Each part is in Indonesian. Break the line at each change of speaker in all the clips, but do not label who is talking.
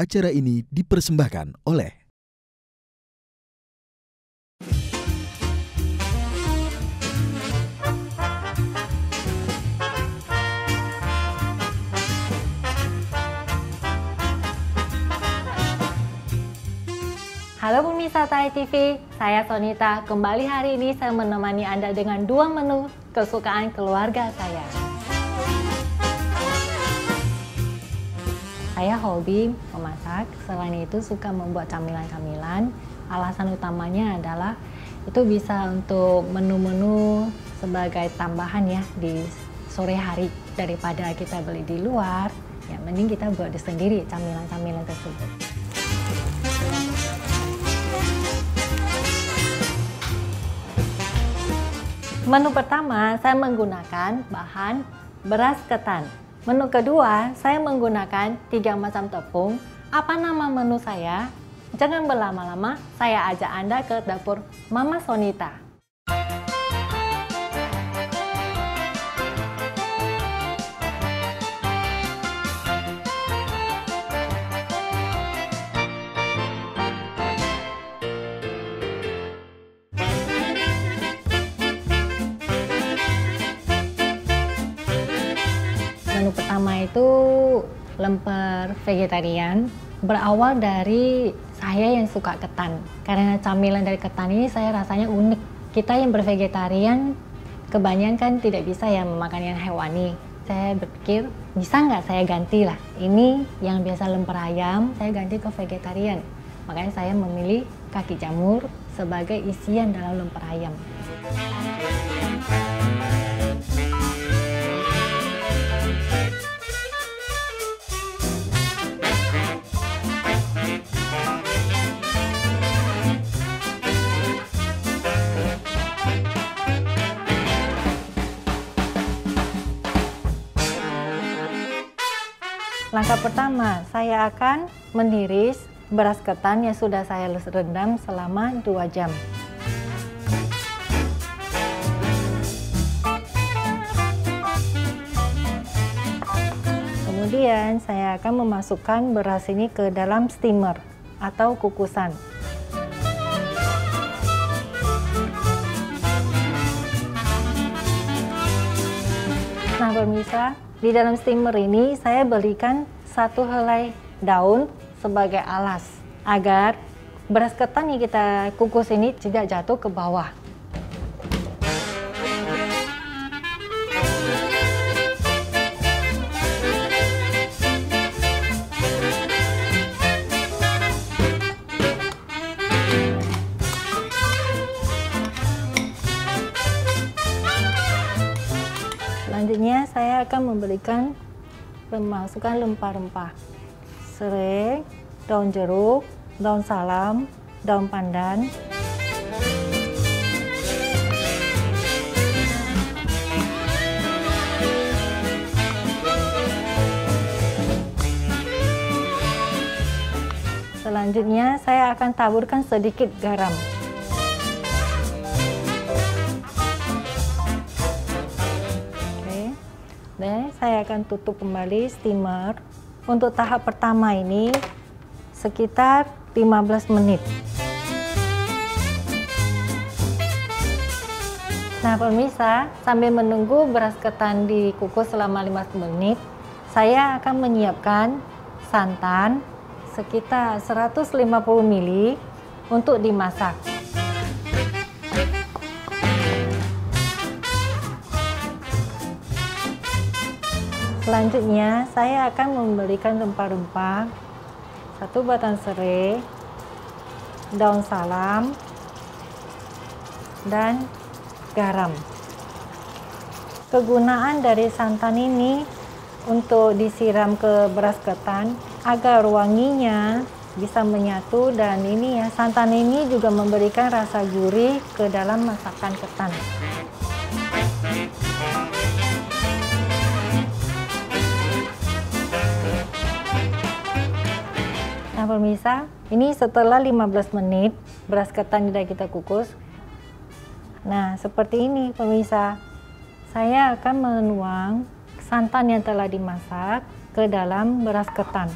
Acara ini dipersembahkan oleh
Halo pemirsa TAI TV, saya Sonita. Kembali hari ini saya menemani Anda dengan dua menu kesukaan keluarga saya. Saya hobi memasak, selain itu suka membuat camilan-camilan. Alasan utamanya adalah itu bisa untuk menu-menu sebagai tambahan ya di sore hari daripada kita beli di luar. Ya mending kita buat sendiri camilan-camilan tersebut. Menu pertama saya menggunakan bahan beras ketan. Menu kedua, saya menggunakan 3 macam tepung. Apa nama menu saya? Jangan berlama-lama, saya ajak Anda ke dapur Mama Sonita. Menu pertama itu lemper vegetarian, berawal dari saya yang suka ketan. Karena camilan dari ketan ini saya rasanya unik. Kita yang bervegetarian kebanyakan tidak bisa ya memakan yang hewani. Saya berpikir bisa nggak saya ganti lah. Ini yang biasa lemper ayam, saya ganti ke vegetarian. Makanya saya memilih kaki jamur sebagai isian dalam lemper ayam. Langkah pertama, saya akan meniris beras ketan yang sudah saya rendam selama 2 jam. Kemudian saya akan memasukkan beras ini ke dalam steamer atau kukusan. Nah pemirsa, di dalam steamer ini saya berikan 1 helai daun sebagai alas agar beras ketan yang kita kukus ini tidak jatuh ke bawah. Selanjutnya saya akan memasukkan rempah-rempah, serai, daun jeruk, daun salam, daun pandan, selanjutnya saya akan taburkan sedikit garam. Dan saya akan tutup kembali steamer. Untuk tahap pertama ini sekitar 15 menit. Nah pemirsa, sambil menunggu beras ketan dikukus selama 15 menit, saya akan menyiapkan santan sekitar 150 ml untuk dimasak. Selanjutnya, saya akan memberikan rempah-rempah, 1 batang serai, daun salam, dan garam. Kegunaan dari santan ini untuk disiram ke beras ketan agar wanginya bisa menyatu, dan ini ya santan ini juga memberikan rasa gurih ke dalam masakan ketan. Nah pemirsa, ini setelah 15 menit beras ketan sudah kita kukus. Nah seperti ini pemirsa, saya akan menuang santan yang telah dimasak ke dalam beras ketan.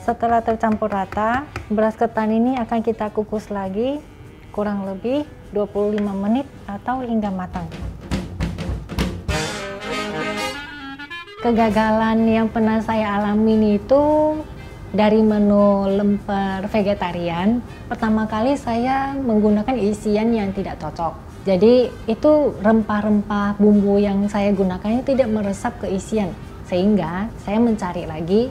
setelah tercampur rata, beras ketan ini akan kita kukus lagi kurang lebih 25 menit atau hingga matang. Kegagalan yang pernah saya alami itu dari menu lemper vegetarian. Pertama kali saya menggunakan isian yang tidak cocok. Jadi itu rempah-rempah bumbu yang saya gunakan tidak meresap ke isian. Sehingga saya mencari lagi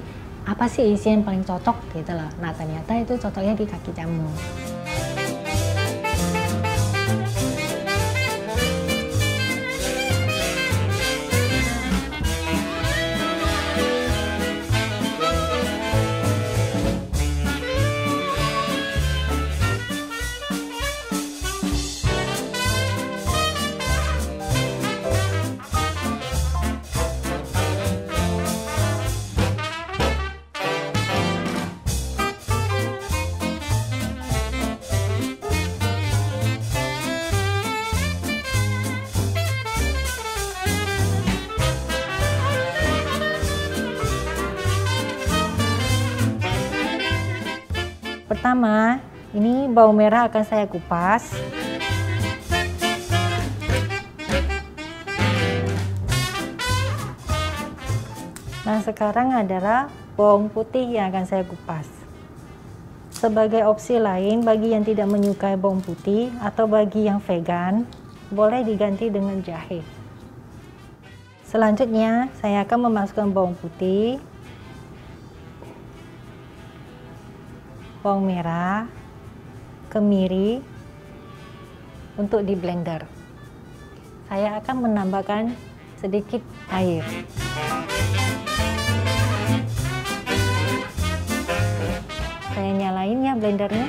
apa sih isian yang paling cocok gitu loh. Nah ternyata itu cocoknya di kaki jamur. Pertama, ini bawang merah akan saya kupas. Nah, sekarang adalah bawang putih yang akan saya kupas. Sebagai opsi lain, bagi yang tidak menyukai bawang putih atau bagi yang vegan, boleh diganti dengan jahe. Selanjutnya, saya akan memasukkan bawang putih, bawang merah, kemiri untuk di blender. Saya akan menambahkan sedikit air. Saya nyalain ya blendernya.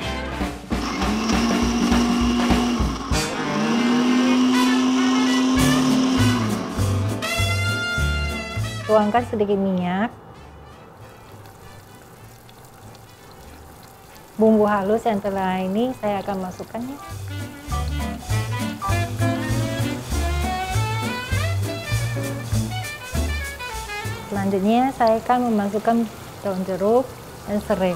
Tuangkan sedikit minyak. Bumbu halus yang telah ini saya akan masukkan ya. Selanjutnya saya akan memasukkan daun jeruk dan serai.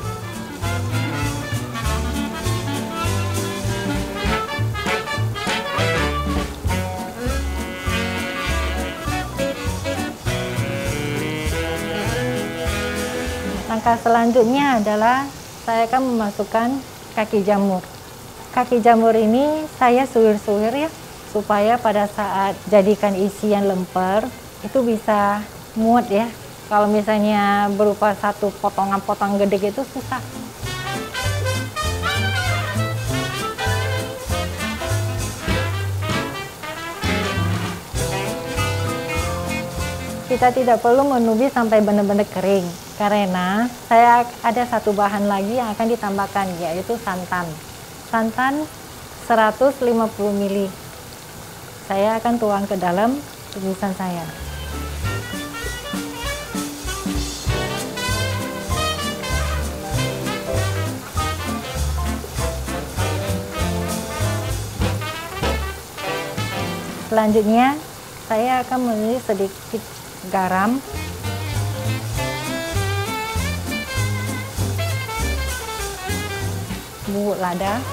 Langkah selanjutnya adalah saya akan memasukkan kaki jamur. Kaki jamur ini saya suwir-suwir ya, supaya pada saat jadikan isian lemper itu bisa muat ya. Kalau misalnya berupa satu potongan-potongan gede itu susah. Kita tidak perlu menunggu sampai benar-benar kering, karena saya ada satu bahan lagi yang akan ditambahkan, yaitu santan. Santan 150 ml. Saya akan tuang ke dalam tumisan saya. Selanjutnya, saya akan menulis sedikit garam, bubuk lada,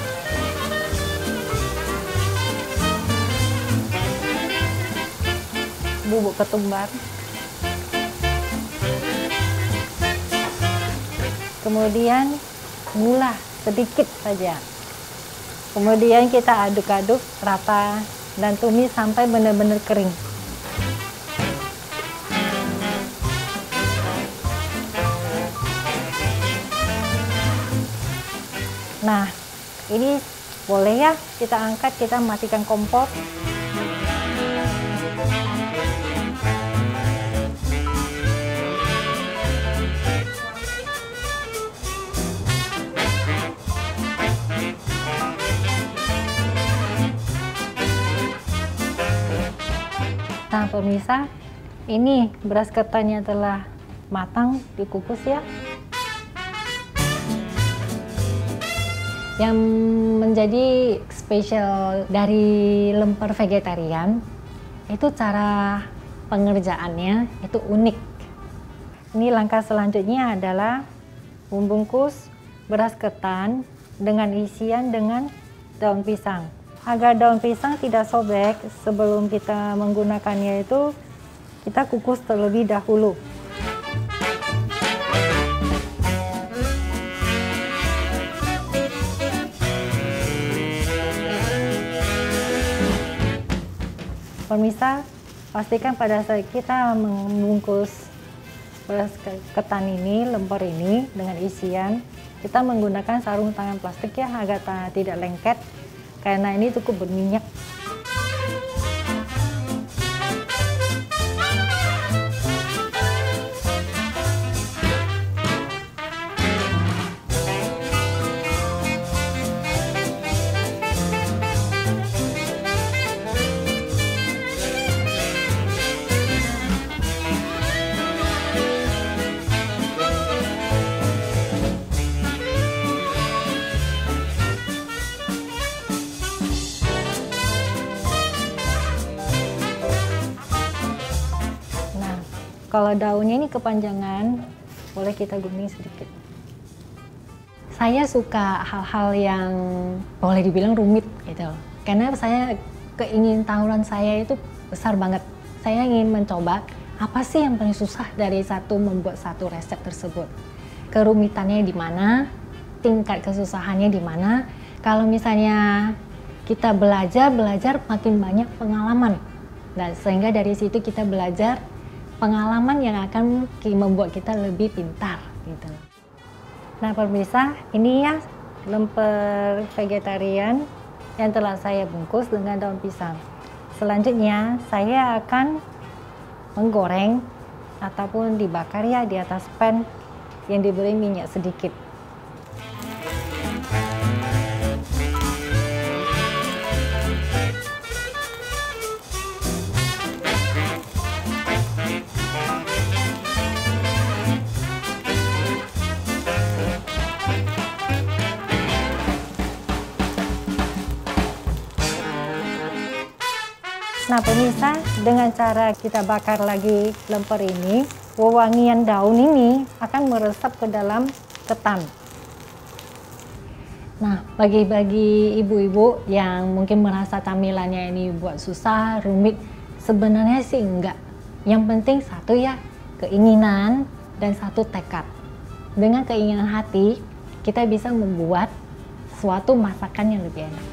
bubuk ketumbar, kemudian gula sedikit saja. Kemudian kita aduk-aduk rata dan tumis sampai benar-benar kering. Nah, ini boleh ya kita angkat, kita matikan kompor. Nah, pemirsa, ini beras ketannya telah matang, dikukus ya. Yang menjadi spesial dari lemper vegetarian itu cara pengerjaannya itu unik. Ini langkah selanjutnya adalah membungkus beras ketan dengan isian dengan daun pisang. Agar daun pisang tidak sobek, sebelum kita menggunakannya itu kita kukus terlebih dahulu. Pemirsa, pastikan pada saat kita membungkus beras ketan ini, lemper ini dengan isian, kita menggunakan sarung tangan plastik ya, agar tidak lengket, karena ini cukup berminyak. Kalau daunnya ini kepanjangan, boleh kita gunting sedikit. Saya suka hal-hal yang boleh dibilang rumit gitu, karena keingintahuan saya itu besar banget. Saya ingin mencoba apa sih yang paling susah dari membuat satu resep tersebut. Kerumitannya di mana, tingkat kesusahannya di mana. Kalau misalnya kita belajar makin banyak pengalaman, dan sehingga dari situ kita belajar pengalaman yang akan membuat kita lebih pintar gitu. Nah pemirsa, ini ya lemper vegetarian yang telah saya bungkus dengan daun pisang. Selanjutnya saya akan menggoreng ataupun dibakar ya di atas pan yang diberi minyak sedikit. Nah pemirsa, dengan cara kita bakar lagi lemper ini, wewangian daun ini akan meresap ke dalam ketan. Nah, bagi ibu-ibu yang mungkin merasa camilannya ini buat susah, rumit, sebenarnya sih enggak. Yang penting satu ya, keinginan dan satu tekad. Dengan keinginan hati, kita bisa membuat suatu masakan yang lebih enak.